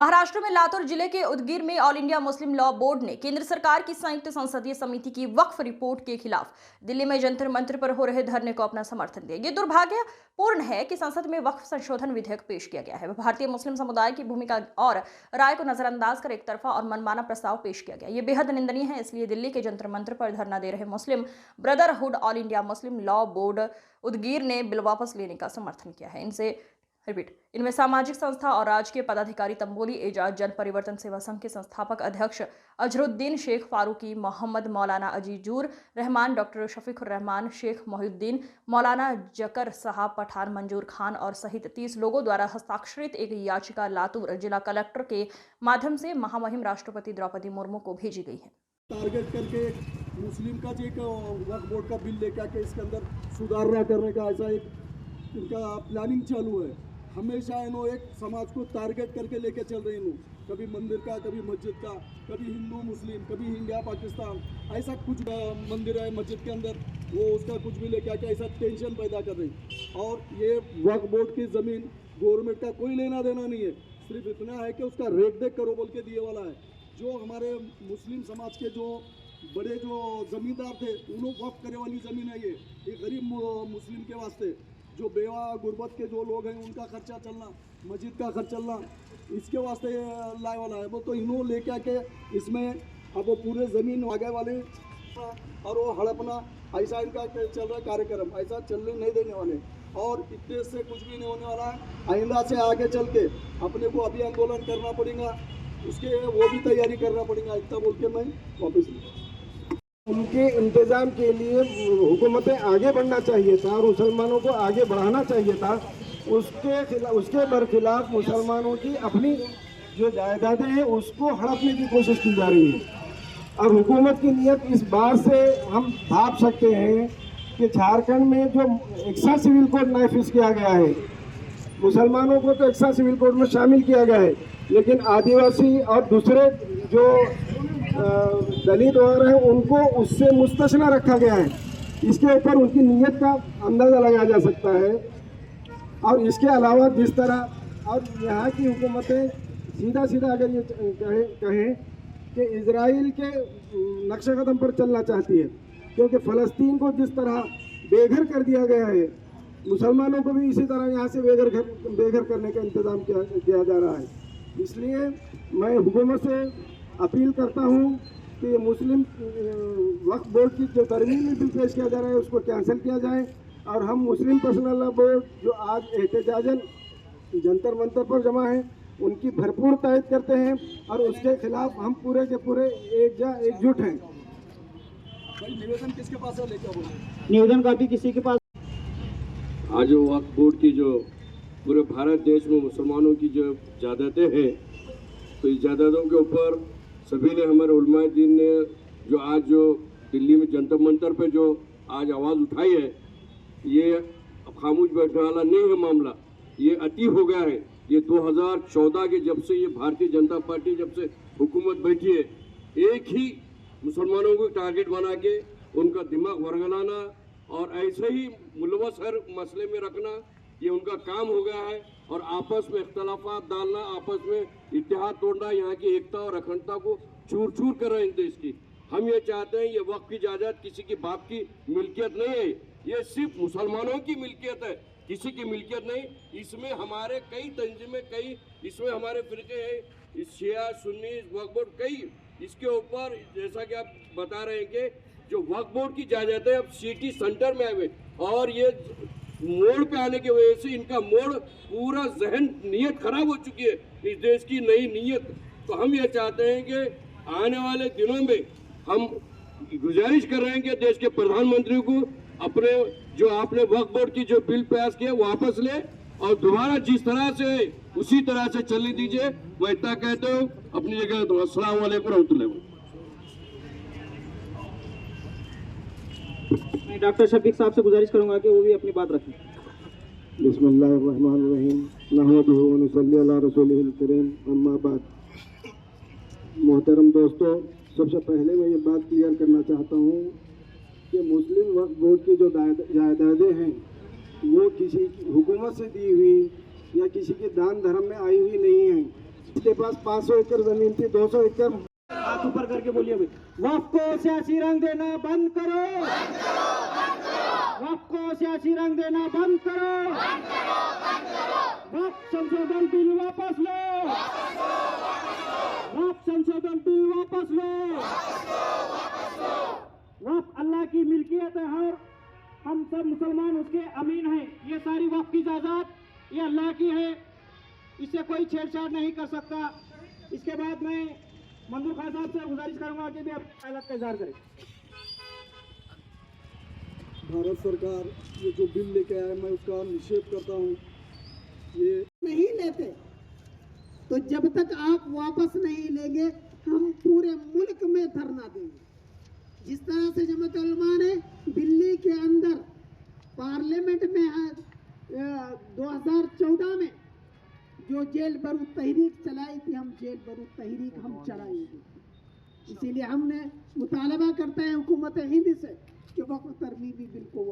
महाराष्ट्र में लातूर जिले के उदगीर में all India Muslim law board ने केंद्र सरकार की संयुक्त संसदीय समिति की वक्फ रिपोर्ट के खिलाफ दिल्ली में जंतर मंतर पर हो रहे धरने को अपना समर्थन दिया। ये दुर्भाग्यपूर्ण है कि संसद में वक्फ संशोधन विधेयक पेश किया गया है। भारतीय मुस्लिम समुदाय की भूमिका और राय को नजरअंदाज कर एक तरफा और मनमाना प्रस्ताव पेश किया गया। ये बेहद निंदनीय है। इसलिए दिल्ली के जंतर मंतर पर धरना दे रहे Muslim brotherhood all India Muslim law board Udgir ने बिल वापस लेने का समर्थन किया है। इनमें सामाजिक संस्था और राजकीय पदाधिकारी तंबोली एजाज जन परिवर्तन सेवा संघ के संस्थापक अध्यक्ष अजहरुद्दीन शेख फारूकी, मोहम्मद मौलाना अजीजुर रहमान, डॉक्टर शफीकुर रहमान, शेख मोहिउद्दीन, मौलाना जकर साहब पठान, मंजूर खान और सहित 30 लोगों द्वारा हस्ताक्षरित एक याचिका लातूर जिला कलेक्टर के माध्यम से महामहिम राष्ट्रपति द्रौपदी मुर्मू को भेजी गई है। टारगेट करके मुस्लिम का जो एक वक्फ बोर्ड का बिल लेकर के इसके अंदर सुधारणा करने का ऐसा एक इनका प्लानिंग चालू है। हमेशा इन्हों एक समाज को टारगेट करके लेके चल रहे हैं। कभी मंदिर का, कभी मस्जिद का, कभी हिंदू मुस्लिम, कभी इंडिया पाकिस्तान, ऐसा कुछ मंदिर है मस्जिद के अंदर वो उसका कुछ भी लेके आके ऐसा टेंशन पैदा कर रही। और ये वक्फ बोर्ड की ज़मीन गवर्नमेंट का कोई लेना देना नहीं है, सिर्फ इतना है कि उसका रेट देख करो बोल के दिए वाला है। जो हमारे मुस्लिम समाज के जो बड़े जो ज़मींदार थे उन्होंने वक्फ करे वाली ज़मीन है। ये गरीब मुस्लिम के वास्ते जो बेवा गुर्बत के जो लोग हैं उनका खर्चा चलना, मस्जिद का खर्च चलना, इसके वास्ते लाए वाला है। वो तो इन्हों लेके आके इसमें अब वो पूरे ज़मीन आगे वाले और वो हड़पना ऐसा इनका चल रहा कार्यक्रम, ऐसा चलने नहीं देने वाले। और इतने से कुछ भी नहीं होने वाला है। आइंदा से आगे चल के अपने को अभी आंदोलन करना पड़ेगा, उसके वो भी तैयारी करना पड़ेगा। इतना बोल के मैं वापस उनके इंतज़ाम के लिए हुकूमतें आगे बढ़ना चाहिए था और मुसलमानों को आगे बढ़ाना चाहिए था। उसके बरखिलाफ मुसलमानों की अपनी जो जायदादें हैं उसको हड़पने की कोशिश की जा रही है। और हुकूमत की नीयत इस बात से हम भाप सकते हैं कि झारखंड में जो एक्सा सिविल कोड नाफिज किया गया है, मुसलमानों को तो एक्सा सिविल कोड में शामिल किया गया है, लेकिन आदिवासी और दूसरे जो दलित वगैरह हैं उनको उससे मुस्तस्ना रखा गया है। इसके ऊपर उनकी नीयत का अंदाज़ा लगाया जा सकता है। और इसके अलावा जिस तरह और यहाँ की हुकूमतें सीधा सीधा अगर ये कहें कि इजराइल के नक्शे कदम पर चलना चाहती है, क्योंकि फ़लस्तीन को जिस तरह बेघर कर दिया गया है, मुसलमानों को भी इसी तरह यहाँ से बेघर करने का इंतज़ाम किया जा रहा है। इसलिए मैं हुकूमत से अपील करता हूँ कि ये मुस्लिम वक्फ बोर्ड की जो तरमीमी बिल पेश किया जा रहा है उसको कैंसिल किया जाए और हम मुस्लिम पर्सनल लॉ बोर्ड जो आज एहतजाजन जंतर मंतर पर जमा है उनकी भरपूर तायद करते हैं और उसके खिलाफ हम पूरे के पूरे एकजुट हैं। निवेदन किसके पास है लेकर निवेदन कापी किसी के पास? आज वक्फ बोर्ड की जो पूरे भारत देश में मुसलमानों की जो जायदादें हैं, तो इस जायदादों के ऊपर सभी ने, हमारे उलमाए दीन ने जो आज जो दिल्ली में जंतर मंतर पे जो आज आवाज़ उठाई है, ये अब खामोश बैठने वाला नहीं है मामला। ये अति हो गया है। ये 2014 के जब से ये भारतीय जनता पार्टी जब से हुकूमत बैठी है, एक ही मुसलमानों को टारगेट बना के उनका दिमाग वरगलाना और ऐसे ही मुलवस हर मसले में रखना, ये उनका काम हो गया है। और आपस में इख्तलाफात डालना, आपस में इत्तेहाद तोड़ना, यहाँ की एकता और अखंडता को चूर चूर कर रहे हैं देश की। हम ये चाहते हैं ये वक्फ की जायदाद किसी की बाप की मिल्कियत नहीं है, ये सिर्फ मुसलमानों की मिल्कियत है, किसी की मिल्कियत नहीं। इसमें हमारे कई तंजीमें, कई इसमें हमारे फिरके हैं, शिया सुन्नी वक्फ बोर्ड कई, इसके ऊपर जैसा कि आप बता रहे हैं कि जो वक्फ बोर्ड की जायदाद है अब सिटी सेंटर में आए और ये मोड़ पे आने की वजह से इनका मोड़ पूरा जहन नीयत खराब हो चुकी है, इस देश की नई नीयत। तो हम ये चाहते हैं कि आने वाले दिनों में हम गुजारिश कर रहे हैं कि देश के प्रधानमंत्री को अपने जो आपने वक्फ बोर्ड की जो बिल पास किया वापस ले और दोबारा जिस तरह से उसी तरह से चलने दीजिए। मैं इतना कहते हूँ, अपनी जगह तो अस्सलाम वालेकुम रहमतुल्लाह। डॉक्टर शफीक साहब से गुजारिश करूंगा कि वो भी अपनी बात रखें। बिस्मिल्लाहिर्रहमानिर्रहीम, नहमदुहु व नुसल्ली अला रसूलिहिल करीम, अम्मा बाद। मोहतरम दोस्तों, सबसे पहले मैं ये बात क्लियर करना चाहता हूँ कि मुस्लिम वक्फ बोर्ड की जो जायदादें हैं वो किसी हुकूमत से दी हुई या किसी के दान धर्म में आई हुई नहीं है। के पास 500 एकड़ जमीन थी, 200 एकड़। हाथ ऊपर करके बोलिए अभी, वक्फ को सियासी रंग देना बंद करो, वक्फ को सियासी रंग देना बंद करो, वक्फ संशोधन बिल वापस लो, वक्फ संशोधन बिल वापस लो। वक्फ अल्लाह की मिल्कियत है, हर हम सब मुसलमान उसके अमीन हैं। ये सारी वक्फ की जायदाद ये अल्लाह की है, इससे कोई छेड़छाड़ नहीं कर सकता। इसके बाद मैं मंजूर खान साहब से गुजारिश करूंगा कि भी अपनी हालत का इजहार करें। भारत सरकार ये जो बिल लेके आया, मैं उसका निषेध करता हूँ। ये नहीं लेते तो जब तक आप वापस नहीं लेंगे हम पूरे मुल्क में धरना देंगे। जिस तरह से जमात उलमा ने दिल्ली के अंदर पार्लियामेंट में 2014 में जो जेल बरूद तहरीक चलाई थी, हम जेल बरूद तहरीक हम चलाएंगे। इसीलिए हमने मुतालबा करते हैं हुकूमत हिंद से कि वक्फ तरमीमी बिल को